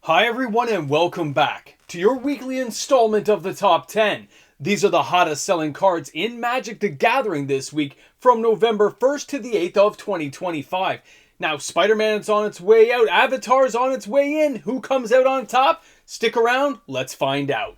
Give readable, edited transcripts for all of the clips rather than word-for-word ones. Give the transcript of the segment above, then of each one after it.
Hi everyone and welcome back to your weekly installment of the Top 10. These are the hottest selling cards in Magic the Gathering this week from November 1st to the 8th of 2025. Now Spider-Man's on its way out, Avatar's on its way in. Who comes out on top? Stick around, let's find out.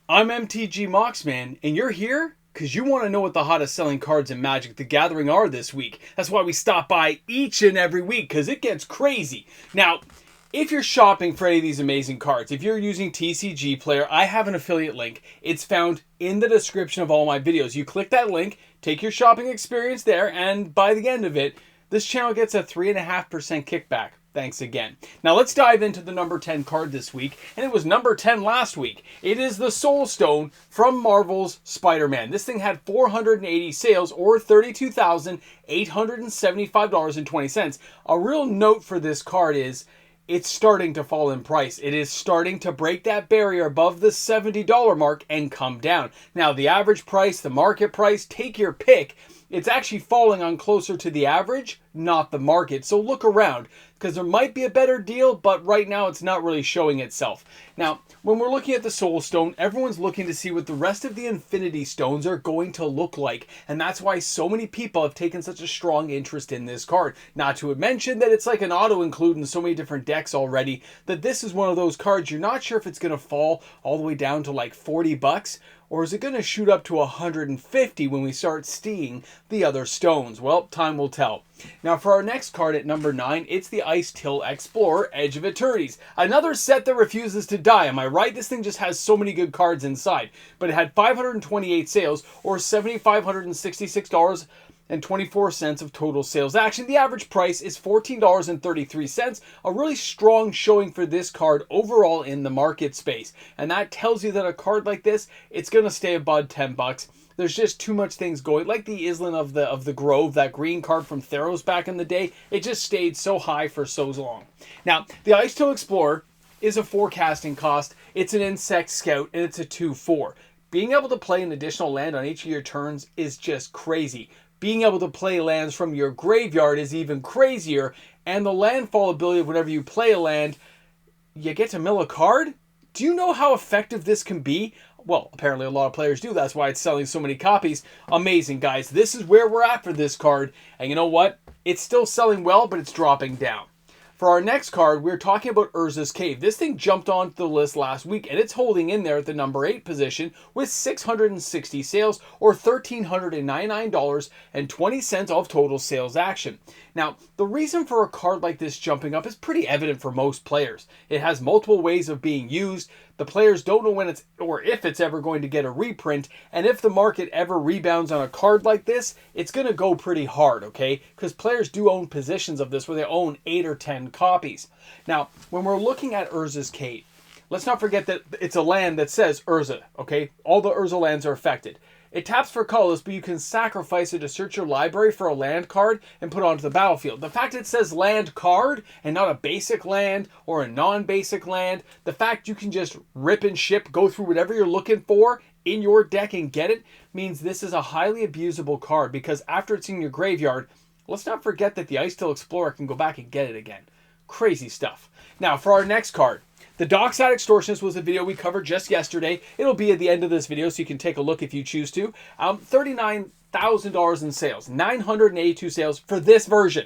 I'm MTG Moxman, and you're here because you want to know what the hottest selling cards in Magic the Gathering are this week. That's why we stop by each and every week, because it gets crazy. Now, if you're shopping for any of these amazing cards, if you're using TCG Player, I have an affiliate link. It's found in the description of all my videos. You click that link, take your shopping experience there, and by the end of it, this channel gets a 3.5% kickback. Thanks again. Now let's dive into the number 10 card this week, and it was number 10 last week. It is the Soul Stone from Marvel's Spider-Man. This thing had 480 sales, or $32,875.20. A real note for this card is it's starting to fall in price. It is starting to break that barrier above the $70 mark and come down. Now the average price, the market price, take your pick. It's actually falling on closer to the average, not the market. So look around, because there might be a better deal, but right now it's not really showing itself. Now, when we're looking at the Soul Stone, everyone's looking to see what the rest of the Infinity Stones are going to look like. And that's why so many people have taken such a strong interest in this card. Not to mention that it's like an auto-include in so many different decks already, that this is one of those cards you're not sure if it's going to fall all the way down to like 40 bucks. Or is it going to shoot up to 150 when we start seeing the other stones? Well, time will tell. Now for our next card at number 9, it's the Ice-Till Explorer Edge of Eternities. Another set that refuses to die. Am I right? This thing just has so many good cards inside. But it had 528 sales, or $7,566.24 of total sales action. The average price is $14.33. A really strong showing for this card overall in the market space. And that tells you that a card like this, it's going to stay above 10 bucks. There's just too much things going. Like the Island of the Grove, that green card from Theros back in the day, it just stayed so high for so long. Now, the Ice-Till Explorer is a forecasting cost. It's an Insect Scout, and it's a 2/4. Being able to play an additional land on each of your turns is just crazy. Being able to play lands from your graveyard is even crazier, and the landfall ability of whenever you play a land, you get to mill a card? Do you know how effective this can be? Well, apparently a lot of players do. That's why it's selling so many copies. Amazing, guys. This is where we're at for this card. And you know what? It's still selling well, but it's dropping down. For our next card, we're talking about Urza's Cave. This thing jumped onto the list last week, and it's holding in there at the number 8 position with 660 sales, or $1,399.20 of total sales action. Now, the reason for a card like this jumping up is pretty evident for most players. It has multiple ways of being used. The players don't know when it's or if it's ever going to get a reprint, and if the market ever rebounds on a card like this, it's going to go pretty hard, okay? Because players do own positions of this where they own 8 or 10 copies. Now, when we're looking at Urza's Cave, let's not forget that it's a land that says Urza, okay? All the Urza lands are affected. It taps for colors, but you can sacrifice it to search your library for a land card and put it onto the battlefield. The fact it says land card and not a basic land or a non-basic land, the fact you can just rip and ship, go through whatever you're looking for in your deck and get it, means this is a highly abusable card, because after it's in your graveyard, let's not forget that the Ice-Till Explorer can go back and get it again. Crazy stuff. Now for our next card, the Dockside Extortionist was a video we covered just yesterday. It'll be at the end of this video, so you can take a look if you choose to. $39,000 in sales, 982 sales for this version.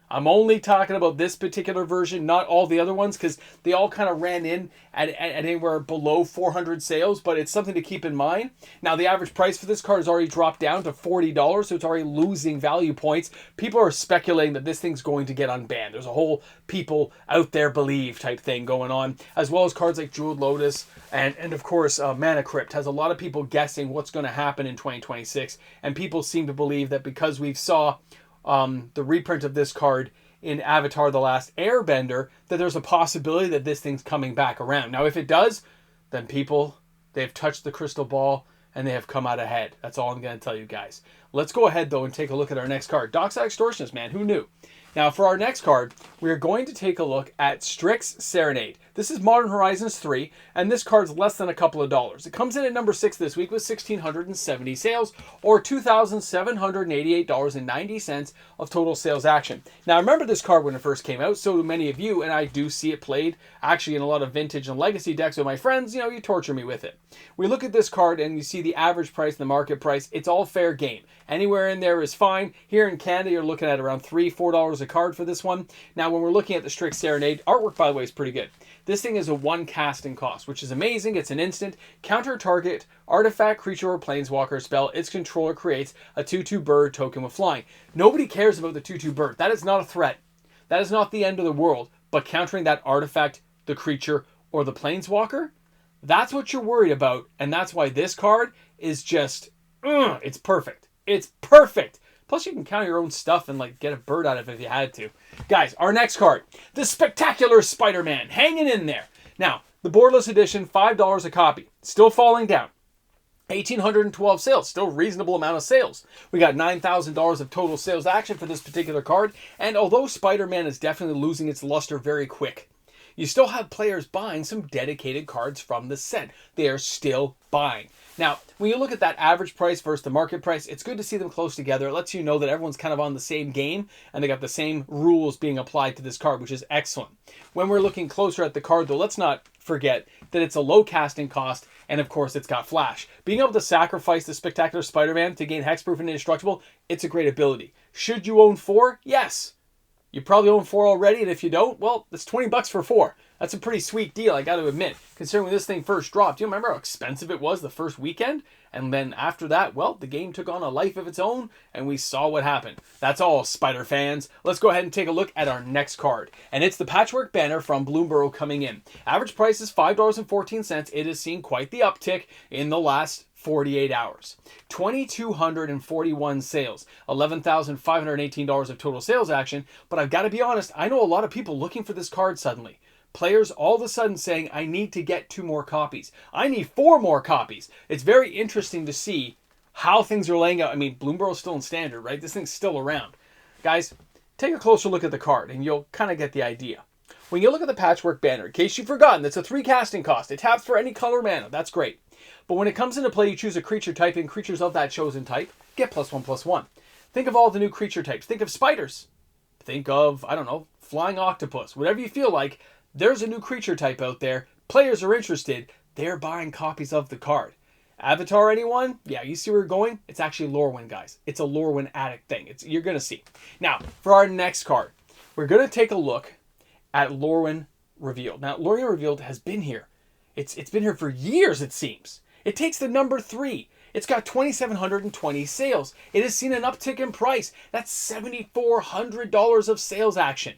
I'm only talking about this particular version, not all the other ones, because they all kind of ran in at anywhere below 400 sales, but it's something to keep in mind. Now, the average price for this card has already dropped down to $40, so it's already losing value points. People are speculating that this thing's going to get unbanned. There's a whole people out there believe type thing going on, as well as cards like Jeweled Lotus and of course, Mana Crypt has a lot of people guessing what's going to happen in 2026, and people seem to believe that because we've saw the reprint of this card in Avatar: The Last Airbender, that there's a possibility that this thing's coming back around. Now, if it does, then people, they've touched the crystal ball and they have come out ahead. That's all I'm going to tell you guys. Let's go ahead, though, and take a look at our next card. Dockside Extortionist, man, who knew? Now for our next card, we are going to take a look at Strix's Serenade. This is Modern Horizons 3, and this card's less than a couple of dollars. It comes in at number 6 this week with 1,670 sales, or $2,788.90 of total sales action. Now, I remember this card when it first came out, so do many of you, and I do see it played actually in a lot of vintage and legacy decks with my friends. You know, you torture me with it. We look at this card, and you see the average price and the market price. It's all fair game. Anywhere in there is fine. Here in Canada, you're looking at around $3, $4 a card for this one. Now, when we're looking at the Strix Serenade, artwork, by the way, is pretty good. This thing is a 1 casting cost, which is amazing. It's an instant. Counter target, artifact, creature, or planeswalker spell. Its controller creates a 2/2 bird token with flying. Nobody cares about the 2/2 bird. That is not a threat. That is not the end of the world. But countering that artifact, the creature, or the planeswalker, that's what you're worried about. And that's why this card is just, it's perfect. It's perfect. Plus, you can count your own stuff and like get a bird out of it if you had to. Guys, our next card, the Spectacular Spider-Man, hanging in there. Now, the boardless edition, $5 a copy. Still falling down. 1,812 sales, still reasonable amount of sales. We got $9,000 of total sales action for this particular card. And although Spider-Man is definitely losing its luster very quick, you still have players buying some dedicated cards from the set. They are still buying. Now, when you look at that average price versus the market price, it's good to see them close together. It lets you know that everyone's kind of on the same game and they got the same rules being applied to this card, which is excellent. When we're looking closer at the card, though, let's not forget that it's a low casting cost and, of course, it's got flash. Being able to sacrifice the Spectacular Spider-Man to gain hexproof and indestructible, it's a great ability. Should you own 4? Yes. You probably own 4 already, and if you don't, well, it's $20 for 4. That's a pretty sweet deal, I got to admit. Considering when this thing first dropped, do you remember how expensive it was the first weekend? And then after that, well, the game took on a life of its own, and we saw what happened. That's all, Spider fans. Let's go ahead and take a look at our next card. And it's the Patchwork Banner from Bloomburrow coming in. Average price is $5.14. It has seen quite the uptick in the last 48 hours. 2,241 sales, $11,518 of total sales action. But I've got to be honest, I know a lot of people looking for this card suddenly. Players all of a sudden saying, I need to get 2 more copies. I need 4 more copies. It's very interesting to see how things are laying out. I mean, Bloomburrow's still in standard, right? This thing's still around. Guys, take a closer look at the card and you'll kind of get the idea. When you look at the Patchwork Banner, in case you've forgotten, it's a 3 casting cost. It taps for any color mana. That's great. But when it comes into play, you choose a creature type, and creatures of that chosen type get +1/+1. Think of all the new creature types. Think of spiders. Think of, I don't know, flying octopus. Whatever you feel like, there's a new creature type out there. Players are interested. They're buying copies of the card. Avatar, anyone? Yeah, you see where we're going? It's actually Lorwyn, guys. It's a Lorwyn addict thing. You're going to see. Now, for our next card, we're going to take a look at Lorwyn Revealed. Now, Lorwyn Revealed has been here. It's been here for years, it seems. It takes the number 3. It's got 2,720 sales. It has seen an uptick in price. That's $7,400 of sales action.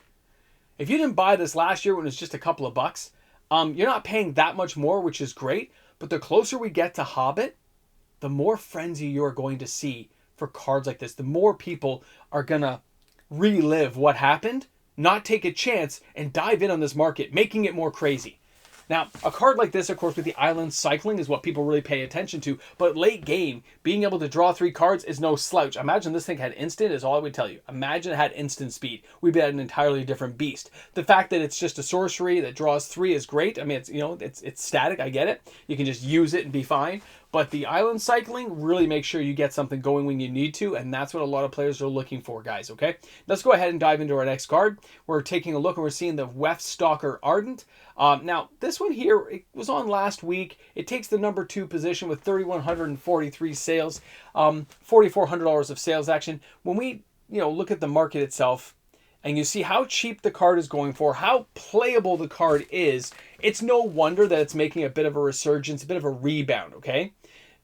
If you didn't buy this last year when it was just a couple of bucks, you're not paying that much more, which is great. But the closer we get to Hobbit, the more frenzy you're going to see for cards like this. The more people are going to relive what happened, not take a chance, and dive in on this market, making it more crazy. Now, a card like this, of course, with the island cycling is what people really pay attention to. But late game, being able to draw 3 cards is no slouch. Imagine this thing had instant is all I would tell you. Imagine it had instant speed. We'd be at an entirely different beast. The fact that it's just a sorcery that draws 3 is great. I mean, it's static. I get it. You can just use it and be fine. But the island cycling really makes sure you get something going when you need to, and that's what a lot of players are looking for, guys, okay? Let's go ahead and dive into our next card. We're taking a look, and we're seeing the Weftstalker Ardent. Now, this one here, it was on last week. It takes the number 2 position with 3,143 sales, $4,400 of sales action. When we, look at the market itself, and you see how cheap the card is going for, how playable the card is, it's no wonder that it's making a bit of a resurgence, a bit of a rebound, okay?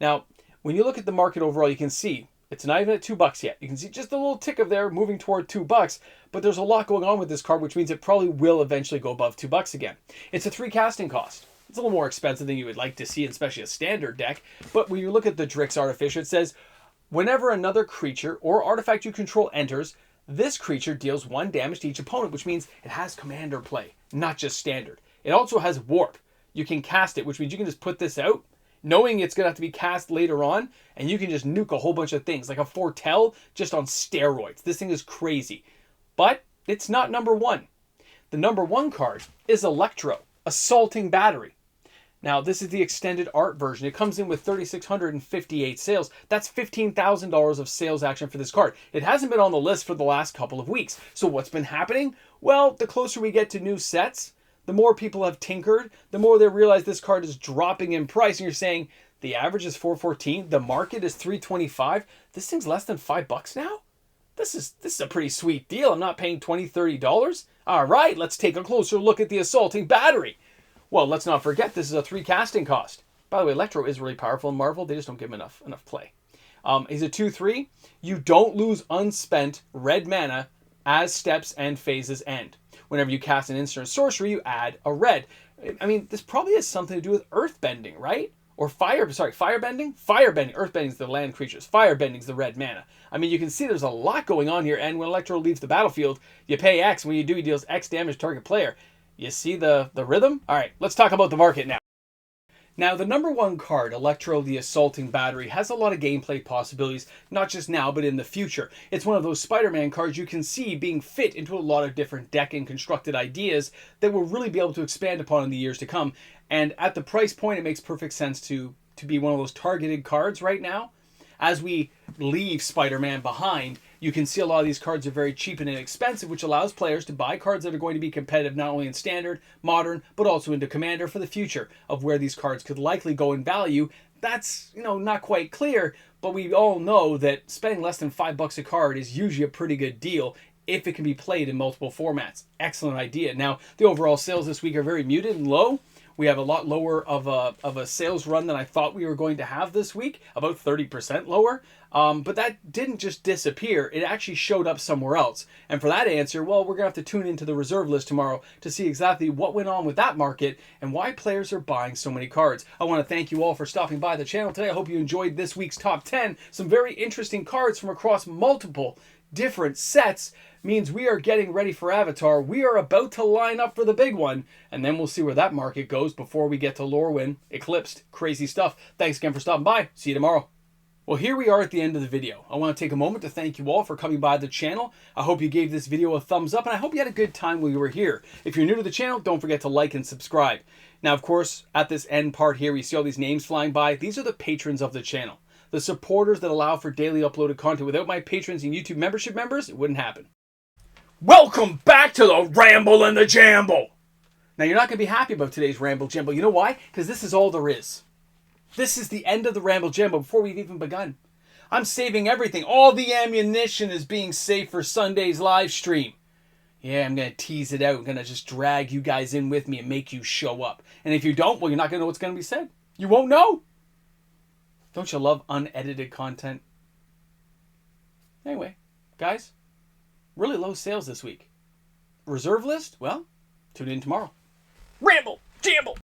Now, when you look at the market overall, you can see it's not even at $2 yet. You can see just a little tick of there moving toward $2, but there's a lot going on with this card, which means it probably will eventually go above $2 again. It's a 3 casting cost. It's a little more expensive than you would like to see, especially a standard deck, but when you look at the Drix Artificer, it says, whenever another creature or artifact you control enters, this creature deals 1 damage to each opponent, which means it has commander play, not just standard. It also has warp. You can cast it, which means you can just put this out, knowing it's going to have to be cast later on, and you can just nuke a whole bunch of things, like a Foretell just on steroids. This thing is crazy. But It's not number 1. The number 1 card is Electro, Assaulting Battery. Now, this is the extended art version. It comes in with 3,658 sales. That's $15,000 of sales action for this card. It hasn't been on the list for the last couple of weeks. So what's been happening? Well, the closer we get to new sets, the more people have tinkered, the more they realize this card is dropping in price. And you're saying, the average is 414, the market is 325. This thing's less than $5 now? This is a pretty sweet deal. I'm not paying $20, $30. All right, let's take a closer look at the Assaulting Battery. Well, let's not forget this is a 3 casting cost. By the way, Electro is really powerful in Marvel. They just don't give him enough play. He's a 2/3. You don't lose unspent red mana as steps and phases end. Whenever you cast an instant or sorcery, you add a red. I mean, this probably has something to do with earthbending, right? Or firebending? Firebending. Earthbending is the land creatures. Firebending is the red mana. I mean, you can see there's a lot going on here. And when Electro leaves the battlefield, you pay X. When you do, he deals X damage to target player. You see the rhythm? All right, let's talk about the market now. Now, the number 1 card, Electro the Assaulting Battery, has a lot of gameplay possibilities, not just now, but in the future. It's one of those Spider-Man cards you can see being fit into a lot of different deck and constructed ideas that we'll really be able to expand upon in the years to come. And at the price point, it makes perfect sense to be one of those targeted cards right now. As we leave Spider-Man behind, you can see a lot of these cards are very cheap and inexpensive, which allows players to buy cards that are going to be competitive not only in Standard, Modern, but also into Commander for the future of where these cards could likely go in value. That's, not quite clear, but we all know that spending less than $5 a card is usually a pretty good deal if it can be played in multiple formats. Excellent idea. Now, the overall sales this week are very muted and low. We have a lot lower of a sales run than I thought we were going to have this week, about 30% lower. But that didn't just disappear. It actually showed up somewhere else. And for that answer, well, we're going to have to tune into the reserve list tomorrow to see exactly what went on with that market and why players are buying so many cards. I want to thank you all for stopping by the channel today. I hope you enjoyed this week's top 10. Some very interesting cards from across multiple different sets. Means we are getting ready for Avatar. We are about to line up for the big one, and then we'll see where that market goes before we get to Lorwyn, Eclipsed. Crazy stuff. Thanks again for stopping by. See you tomorrow. Well, here we are at the end of the video. I want to take a moment to thank you all for coming by the channel. I hope you gave this video a thumbs up, and I hope you had a good time while you were here. If you're new to the channel, don't forget to like and subscribe. Now, of course, at this end part here, we see all these names flying by. These are the patrons of the channel, the supporters that allow for daily uploaded content. Without my patrons and YouTube membership members, it wouldn't happen. Welcome back to the Ramble and the Jamble. Now, you're not going to be happy about today's Ramble Jamble. You know why? Because this is all there is. This is the end of the Ramble Jamble before we've even begun. I'm saving everything. All the ammunition is being saved for Sunday's live stream. Yeah, I'm going to tease it out. I'm going to just drag you guys in with me and make you show up. And if you don't, well, you're not going to know what's going to be said. You won't know. Don't you love unedited content? Anyway, guys. Really low sales this week. Reserve list? Well, tune in tomorrow. Ramble! Jamble!